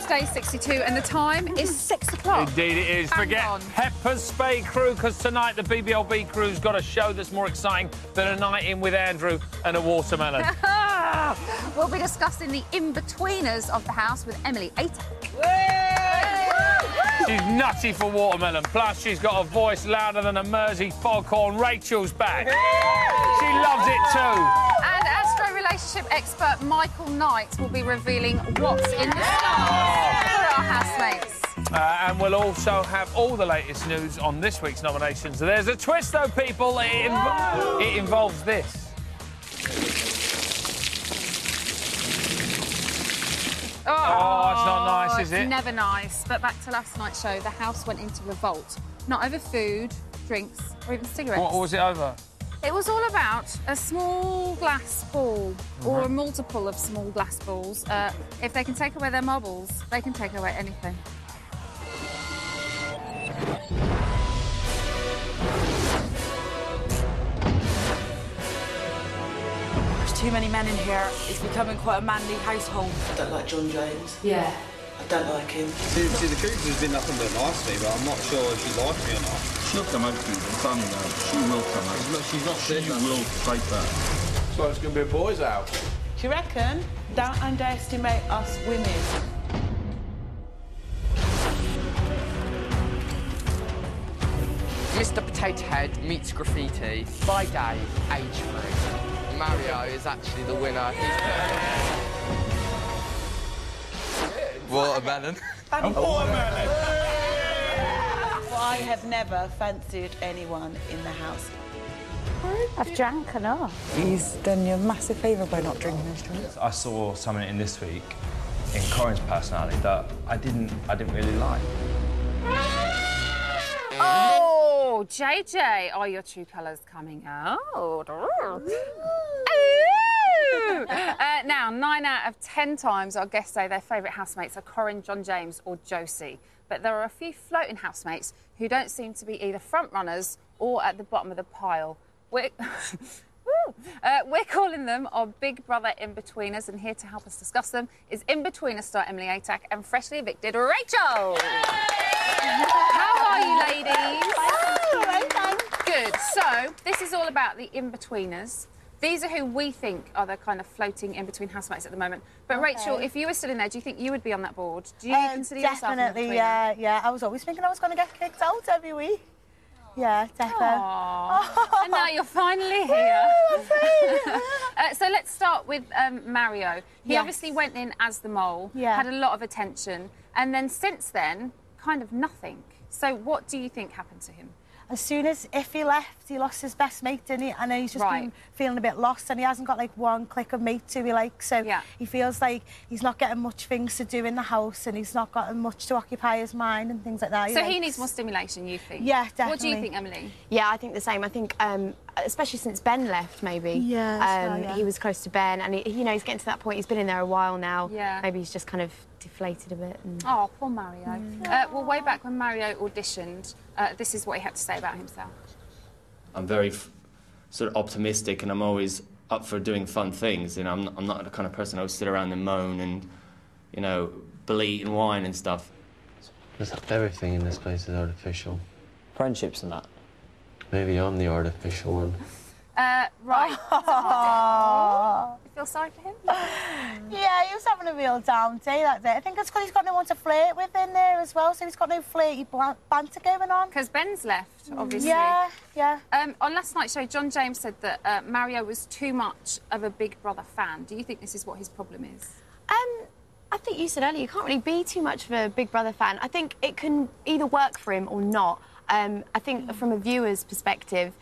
day 62, and the time is 6 o'clock. Indeed it is. Forget Pepper's Spade Crew, because tonight the BBLB crew's got a show that's more exciting than a night in with Andrew and a watermelon. We'll be discussing the in-betweeners of the house with Emily Atack. She's nutty for watermelon. Plus, she's got a voice louder than a Mersey foghorn. Rachel's back. She loves it too. And astro relationship expert Michael Knight will be revealing what's in the stars for our housemates. And we'll also have all the latest news on this week's nominations. There's a twist, though, people. It involves this. Oh, it's not nice, is it? It's never nice. But back to last night's show, the house went into revolt. Not over food, drinks, or even cigarettes. What was it over? It was all about a small glass ball, or a multiple of small glass balls. If they can take away their marbles, they can take away anything. Too many men in here. It's becoming quite a manly household. I don't like John James. Yeah. I don't like him. See, the truth has been nothing but nice to me, but I'm not sure if she likes me or not. She'll come out to you, I'm telling you now. She will come out. She's not She will fight back. So it's going to be a boys' out. Do you reckon? Don't underestimate us women. Mr. Potato Head meets graffiti. By day, age 3. Mario is actually the winner. Watermelon. A watermelon! Well, I have never fancied anyone in the house. I've drank enough. He's done you a massive favour by not drinking those drinks. I saw something in this week in Corin's personality that I didn't really like. Oh, JJ, are your true colours coming out? Now, 9 out of 10 times our guests say their favourite housemates are Corin, John James or Josie. But there are a few floating housemates who don't seem to be either front runners or at the bottom of the pile. We're calling them our Big Brother in-betweeners, and here to help us discuss them is in-betweener star Emily Atack and freshly evicted Rachel. How are you, ladies? Good. So, this is all about the in-betweeners. These are who we think are the kind of floating in-between housemates at the moment. But, Rachel, if you were still in there, do you think you would be on that board? Do you consider yourself Definitely, yeah. I was always thinking I was going to get kicked out every week. Yeah, definitely. And now you're finally here. So let's start with Mario. He obviously went in as the mole, had a lot of attention, and then since then, kind of nothing. So what do you think happened to him? As soon as he left, he lost his best mate, didn't he? And he's just been feeling a bit lost, and he hasn't got, like, one clique of mates who he likes. So he feels like he's not getting much things to do in the house, and he's not got much to occupy his mind and things like that. So he needs more stimulation, you think? Yeah, definitely. What do you think, Emily? Yeah, I think the same. I think, especially since Ben left, maybe. Yeah, he was close to Ben, and you know, he's getting to that point. He's been in there a while now. Yeah. Maybe he's just kind of deflated a bit. And... Oh, poor Mario. Well, way back when Mario auditioned, this is what he had to say about himself. I'm very sort of optimistic, and I'm always up for doing fun things. You know, I'm not the kind of person who'll sit around and moan and, you know, bleat and whine and stuff. Everything in this place is artificial. Friendships and that. Maybe I'm the artificial one. Right. You feel sorry for him? Yeah, he was having a real down day that day. I think it's because he's got no one to flirt with in there as well, so he's got no flirty banter going on. Because Ben's left, obviously. Yeah. On last night's show, John James said that Mario was too much of a Big Brother fan. Do you think this is what his problem is? I think you said earlier, you can't really be too much of a Big Brother fan. I think it can either work for him or not. I think from a viewer's perspective,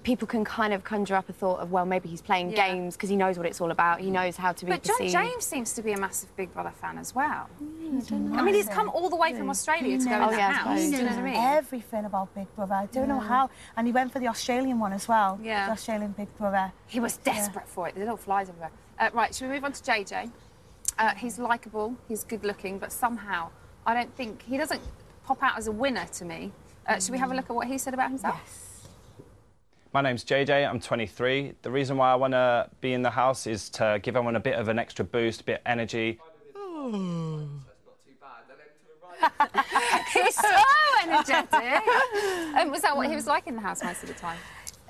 people can kind of conjure up a thought of, well, maybe he's playing games because he knows what it's all about. He knows how to be perceived. But John James seems to be a massive Big Brother fan as well. I don't know. I mean, he's come all the way from Australia to go in that house. He Do you know knows what I mean? everything about Big Brother. I don't know how. And he went for the Australian one as well. Yeah. The Australian Big Brother. He was desperate for it. There's little flies everywhere. Right, should we move on to JJ? He's likeable, he's good-looking, but somehow I don't think... He doesn't pop out as a winner to me. Should we have a look at what he said about himself? Yes. My name's JJ, I'm 23. The reason why I want to be in the house is to give everyone a bit of an extra boost, a bit of energy. He's so energetic. Was that what he was like in the house most of the time?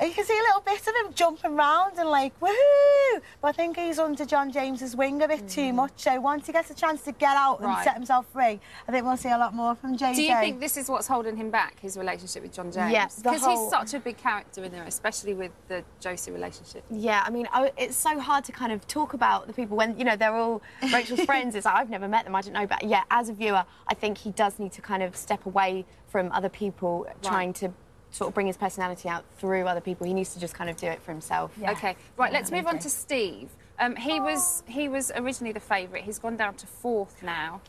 You can see a little bit of him jumping around and like, woohoo! But I think he's under John James's wing a bit too much. So once he gets a chance to get out and set himself free, I think we'll see a lot more from JJ. Do you think this is what's holding him back, his relationship with John James? Yes. Because he's such a big character in there, especially with the Josie relationship. Yeah, I mean, it's so hard to kind of talk about the people when, you know, they're all Rachel's friends. It's like, I've never met them, I don't know. But yeah, as a viewer, I think he does need to kind of step away from other people trying to sort of bring his personality out through other people. He needs to just kind of do it for himself. Yeah. OK, right, let's move on to Steve. He was originally the favourite. He's gone down to 4th now.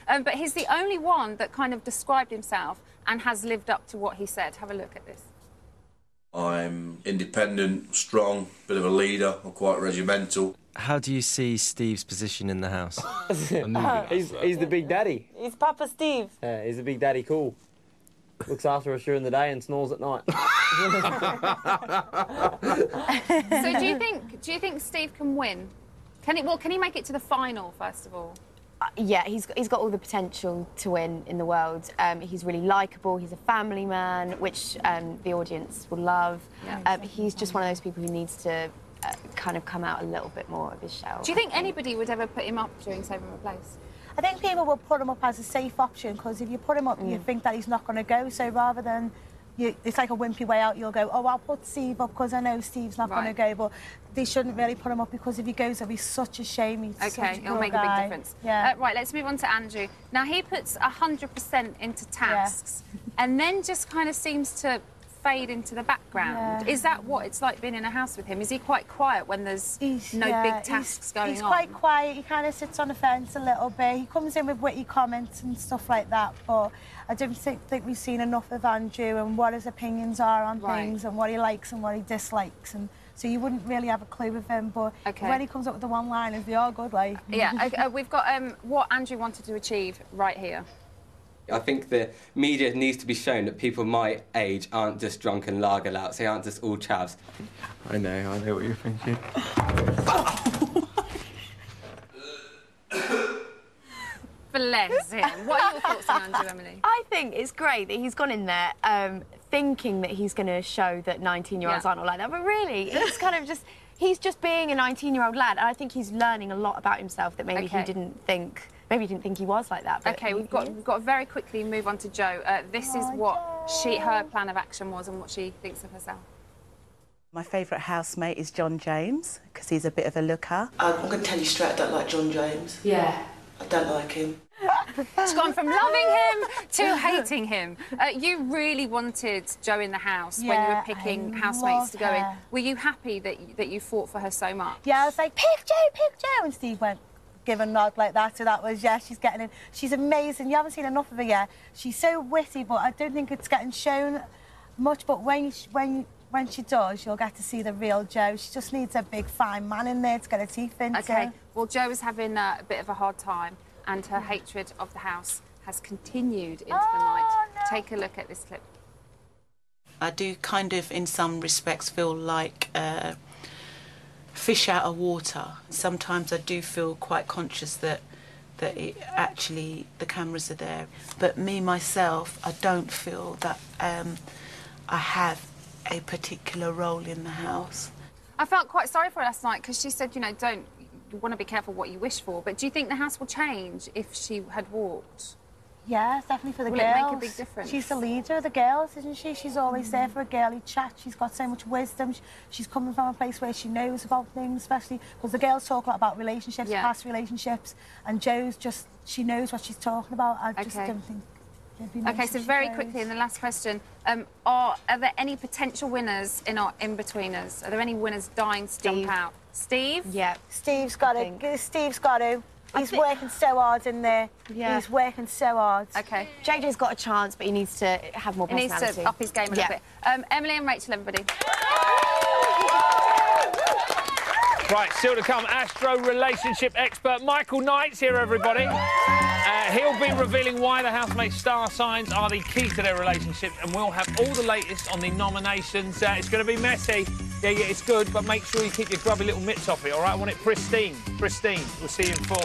But he's the only one that kind of described himself and has lived up to what he said. Have a look at this. I'm independent, strong, bit of a leader, I'm quite regimental. How do you see Steve's position in the house? He's the big daddy. He's Papa Steve. Yeah, he's the big daddy, cool. Looks after us during the day and snores at night. So do you think Steve can win? Can he make it to the final, first of all? Yeah, he's got all the potential to win in the world. He's really likeable, he's a family man, which the audience will love. Yeah. He's just one of those people who needs to kind of come out a little bit more of his shell. Do you think anybody would ever put him up during Save and Replace? I think people will put him up as a safe option, because if you put him up, you think that he's not going to go. So rather than it's like a wimpy way out, you'll go, oh, I'll put Steve up because I know Steve's not going to go. But they shouldn't really put him up, because if he goes, it'll be such a shame. He's it'll make a big difference. Yeah. Right, let's move on to Andrew. Now, he puts 100% into tasks and then just kind of seems to fade into the background. Is that what it's like being in a house with him? Is he quite quiet when there's no big tasks going on? He's quite quiet. He kind of sits on the fence a little bit. He comes in with witty comments and stuff like that, but I don't think we've seen enough of Andrew and what his opinions are on things and what he likes and what he dislikes. And so you wouldn't really have a clue with him, but when he comes up with the one-liners, they are good, like. Yeah, we've got what Andrew wanted to achieve right here. I think the media needs to be shown that people my age aren't just drunken lager louts, they aren't just all chavs. I know what you're thinking. Bless him. What are your thoughts on Andrew, Emily? I think it's great that he's gone in there thinking that he's going to show that 19-year-olds aren't all like that, but really, it's kind of just... He's just being a 19-year-old lad, and I think he's learning a lot about himself that maybe he didn't think... Maybe he didn't think he was like that. But OK, we've got to very quickly move on to Jo. This is what her plan of action was and what she thinks of herself. My favourite housemate is John James, because he's a bit of a looker. I'm going to tell you straight, I don't like John James. Yeah. I don't like him. She's gone from loving him to hating him. You really wanted Jo in the house when you were picking housemates to go in. Were you happy that you fought for her so much? Yeah, I was like, pick Jo, and Steve went, give a nod like that, so that was, she's getting in. She's amazing. You haven't seen enough of her yet. She's so witty, but I don't think it's getting shown much, but when she does, you'll get to see the real Jo. She just needs a big, fine man in there to get her teeth into. OK, well, Jo is having a bit of a hard time, and her hatred of the house has continued into the night. No. Take a look at this clip. I do kind of, in some respects, feel like fish out of water. Sometimes I do feel quite conscious that it actually, the cameras are there. But me, myself, I don't feel that I have a particular role in the house. I felt quite sorry for her last night, because she said, you want to be careful what you wish for. But do you think the house will change if she had walked? Yeah, definitely for the girls. Will it make a big difference? She's the leader of the girls, isn't she? She's always there for a girly chat. She's got so much wisdom. She's coming from a place where she knows about things, especially because the girls talk a lot about relationships, past relationships, and Jo's just, she knows what she's talking about. I just don't think it'd be nice. OK, so very quickly, in the last question, are there any potential winners in our in-betweeners? Are there any winners dying to jump out? Steve? Yeah. Steve's got to. Steve's got to. He's working so hard in there. Yeah. He's working so hard. OK. JJ's got a chance, but he needs to have more personality. He needs to up his game a little bit. Emily and Rachel, everybody. Right, still to come, Astro relationship expert Michael Knight's here, everybody. He'll be revealing why the housemates' star signs are the key to their relationship, and we'll have all the latest on the nominations. It's going to be messy. Yeah, it's good, but make sure you keep your grubby little mitts off it, all right? I want it pristine. Pristine. We'll see you in 4.